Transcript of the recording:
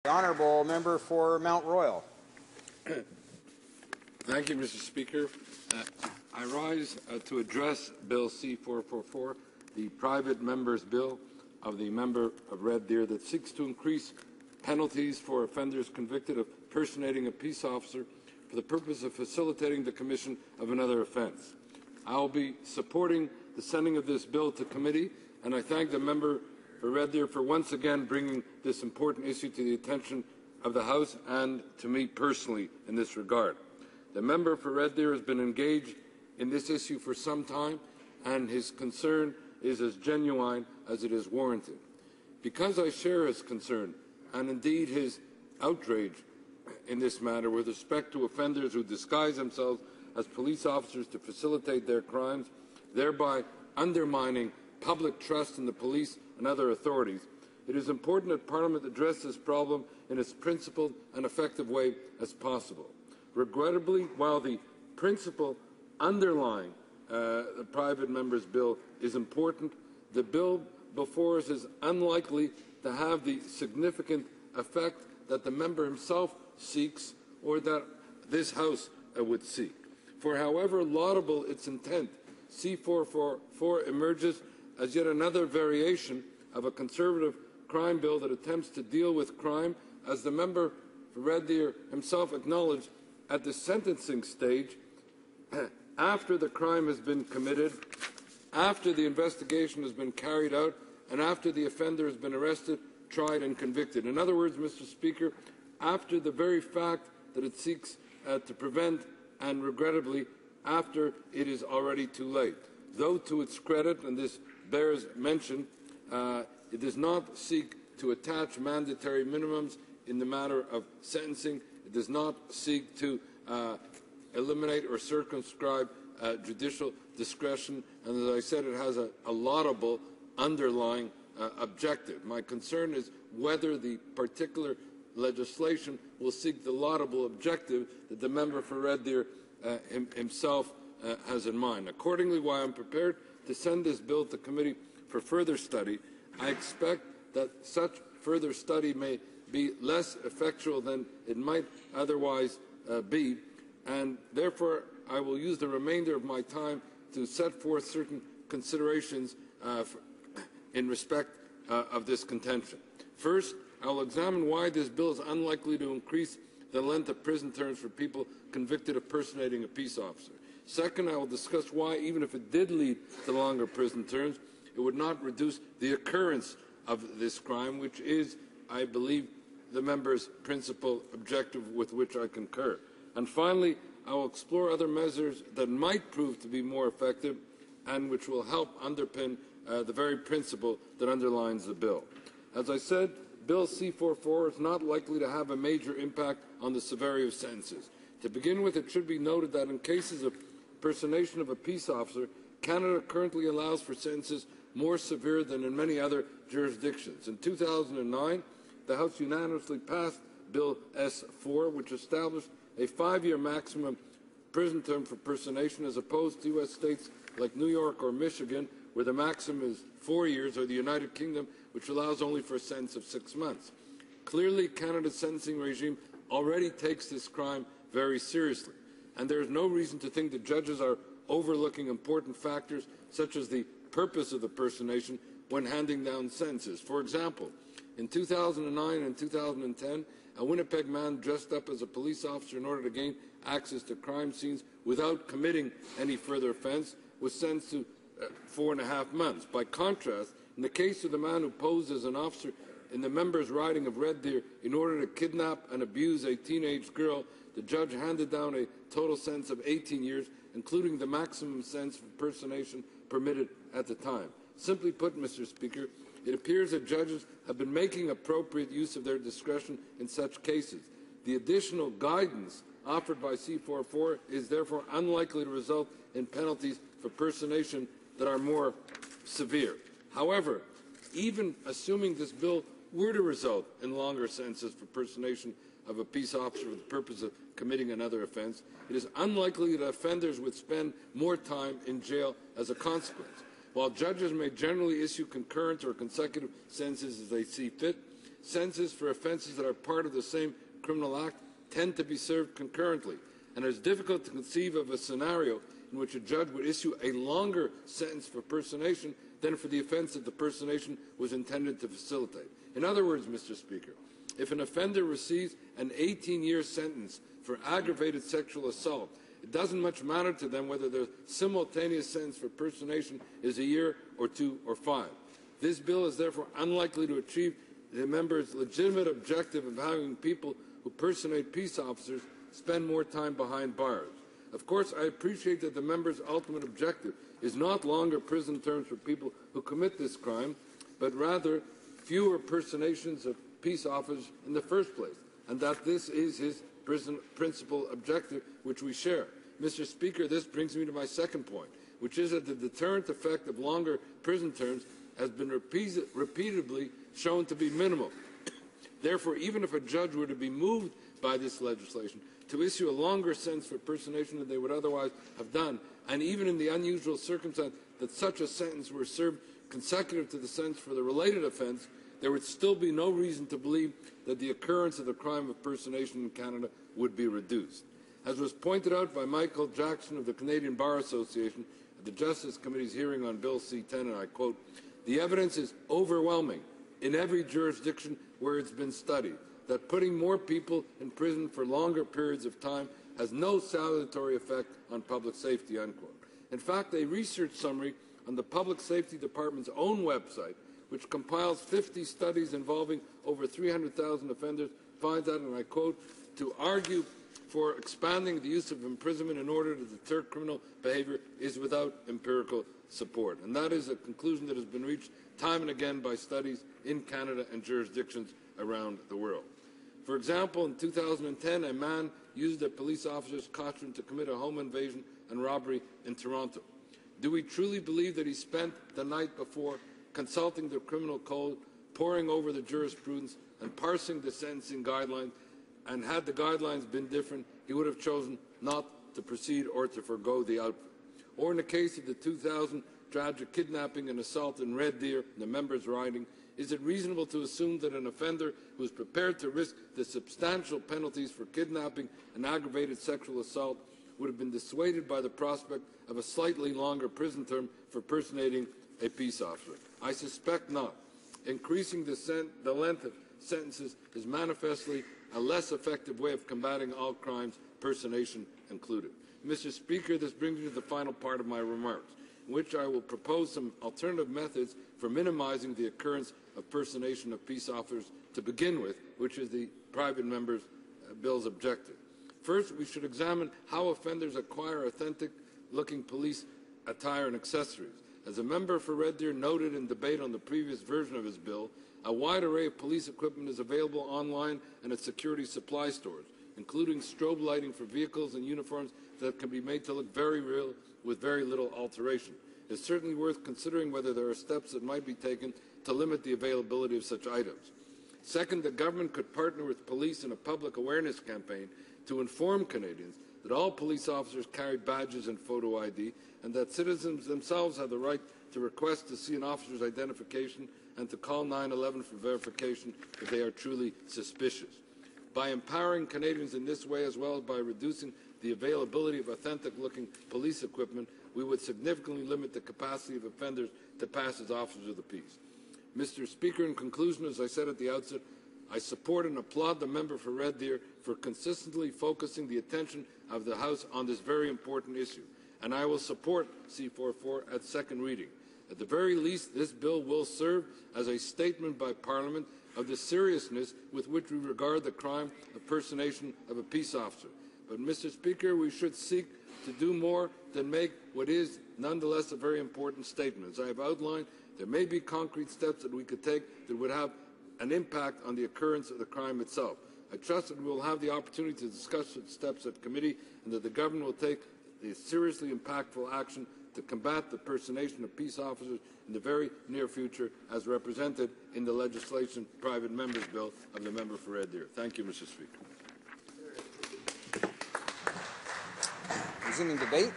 The Honourable Member for Mount Royal. Thank you, Mr. Speaker. I rise to address Bill C-444, the private member's bill of the member of Red Deer that seeks to increase penalties for offenders convicted of personating a peace officer for the purpose of facilitating the commission of another offence. I will be supporting the sending of this bill to committee, and I thank the member for Red Deer for once again bringing this important issue to the attention of the House and to me personally in this regard. The member for Red Deer has been engaged in this issue for some time, and his concern is as genuine as it is warranted. Because I share his concern, and indeed his outrage in this matter with respect to offenders who disguise themselves as police officers to facilitate their crimes, thereby undermining public trust in the police and other authorities, it is important that Parliament address this problem in as principled and effective way as possible. Regrettably, while the principle underlying the private member's bill is important, the bill before us is unlikely to have the significant effect that the member himself seeks or that this House would seek. For however laudable its intent, C-444 emerges as yet another variation of a conservative crime bill that attempts to deal with crime, as the member for Red Deer himself acknowledged at the sentencing stage, after the crime has been committed, after the investigation has been carried out, and after the offender has been arrested, tried and convicted. In other words, Mr. Speaker, after the very fact that it seeks to prevent, and regrettably, after it is already too late. Though to its credit, and this bears mention, it does not seek to attach mandatory minimums in the matter of sentencing. It does not seek to eliminate or circumscribe judicial discretion. And as I said, it has a laudable underlying objective. My concern is whether the particular legislation will seek the laudable objective that the member for Red Deer himself has in mind. Accordingly, while I am prepared to send this bill to committee for further study, I expect that such further study may be less effectual than it might otherwise be, and therefore I will use the remainder of my time to set forth certain considerations in respect of this contention. First, I will examine why this bill is unlikely to increase the length of prison terms for people convicted of personating a peace officer. Second, I will discuss why, even if it did lead to longer prison terms, it would not reduce the occurrence of this crime, which is, I believe, the member's principal objective with which I concur. And finally, I will explore other measures that might prove to be more effective and which will help underpin the very principle that underlines the bill. As I said, Bill C-444 is not likely to have a major impact on the severity of sentences. To begin with, it should be noted that in cases of personation of a peace officer, Canada currently allows for sentences more severe than in many other jurisdictions. In 2009, the House unanimously passed Bill S-4, which established a 5-year maximum prison term for personation, as opposed to U.S. states like New York or Michigan, where the maximum is 4 years, or the United Kingdom, which allows only for a sentence of 6 months. Clearly, Canada's sentencing regime already takes this crime very seriously, and there is no reason to think that judges are overlooking important factors such as the purpose of the personation when handing down sentences. For example, in 2009 and 2010, a Winnipeg man dressed up as a police officer in order to gain access to crime scenes without committing any further offence was sentenced to 4.5 months. By contrast, in the case of the man who posed as an officer in the member's riding of Red Deer in order to kidnap and abuse a teenage girl, the judge handed down a total sentence of 18 years, including the maximum sentence for personation permitted at the time. Simply put, Mr. Speaker, it appears that judges have been making appropriate use of their discretion in such cases. The additional guidance offered by C-444 is therefore unlikely to result in penalties for personation that are more severe. However, even assuming this bill were to result in longer sentences for personation of a peace officer for the purpose of committing another offence, it is unlikely that offenders would spend more time in jail as a consequence. While judges may generally issue concurrent or consecutive sentences as they see fit, sentences for offences that are part of the same criminal act tend to be served concurrently, and it is difficult to conceive of a scenario in which a judge would issue a longer sentence for personation than for the offence that the personation was intended to facilitate. In other words, Mr. Speaker, if an offender receives an 18-year sentence for aggravated sexual assault, it doesn't much matter to them whether the simultaneous sentence for personation is a year or 2 or 5. This bill is therefore unlikely to achieve the members' legitimate objective of having people who personate peace officers spend more time behind bars. Of course, I appreciate that the members' ultimate objective is not longer prison terms for people who commit this crime, but rather fewer personations of peace officers in the first place, and that this is his principal objective, which we share. Mr. Speaker, this brings me to my second point, which is that the deterrent effect of longer prison terms has been repeatedly shown to be minimal. Therefore, even if a judge were to be moved by this legislation to issue a longer sentence for personation than they would otherwise have done, and even in the unusual circumstance that such a sentence were served consecutive to the sentence for the related offence, there would still be no reason to believe that the occurrence of the crime of personation in Canada would be reduced. As was pointed out by Michael Jackson of the Canadian Bar Association at the Justice Committee's hearing on Bill C-10, and I quote, "The evidence is overwhelming in every jurisdiction where it's been studied that putting more people in prison for longer periods of time has no salutary effect on public safety," unquote. In fact, a research summary on the Public Safety Department's own website, which compiles 50 studies involving over 300,000 offenders, finds that, and I quote, "To argue for expanding the use of imprisonment in order to deter criminal behavior is without empirical support." And that is a conclusion that has been reached time and again by studies in Canada and jurisdictions around the world. For example, in 2010, a man used a police officer's costume to commit a home invasion and robbery in Toronto. Do we truly believe that he spent the night before consulting the criminal code, poring over the jurisprudence, and parsing the sentencing guidelines, and had the guidelines been different, he would have chosen not to proceed or to forego the outcome? Or in the case of the 2000 tragic kidnapping and assault in Red Deer, the members' riding, is it reasonable to assume that an offender who is prepared to risk the substantial penalties for kidnapping and aggravated sexual assault would have been dissuaded by the prospect of a slightly longer prison term for personating a peace officer? I suspect not. Increasing the length of sentences is manifestly a less effective way of combating all crimes, personation included. Mr. Speaker, this brings me to the final part of my remarks, in which I will propose some alternative methods for minimizing the occurrence of personation of peace officers to begin with, which is the private member's bill's objective. First, we should examine how offenders acquire authentic-looking police attire and accessories. As a member for Red Deer noted in debate on the previous version of his bill, a wide array of police equipment is available online and at security supply stores, including strobe lighting for vehicles and uniforms that can be made to look very real with very little alteration. It's certainly worth considering whether there are steps that might be taken to limit the availability of such items. Second, the government could partner with police in a public awareness campaign to inform Canadians that all police officers carry badges and photo ID, and that citizens themselves have the right to request to see an officer's identification and to call 911 for verification if they are truly suspicious. By empowering Canadians in this way, as well as by reducing the availability of authentic-looking police equipment, we would significantly limit the capacity of offenders to pass as officers of the peace. Mr. Speaker, in conclusion, as I said at the outset, I support and applaud the member for Red Deer for consistently focusing the attention of the House on this very important issue, and I will support C-444 at second reading. At the very least, this bill will serve as a statement by Parliament of the seriousness with which we regard the crime of personation of a peace officer. But, Mr. Speaker, we should seek to do more than make what is nonetheless a very important statement. As I have outlined, there may be concrete steps that we could take that would have an impact on the occurrence of the crime itself. I trust that we will have the opportunity to discuss such steps at committee, and that the government will take a seriously impactful action to combat the personation of peace officers in the very near future, as represented in the legislation private members bill of the member for Red Deer. Thank you, Mr. Speaker. Resuming debate.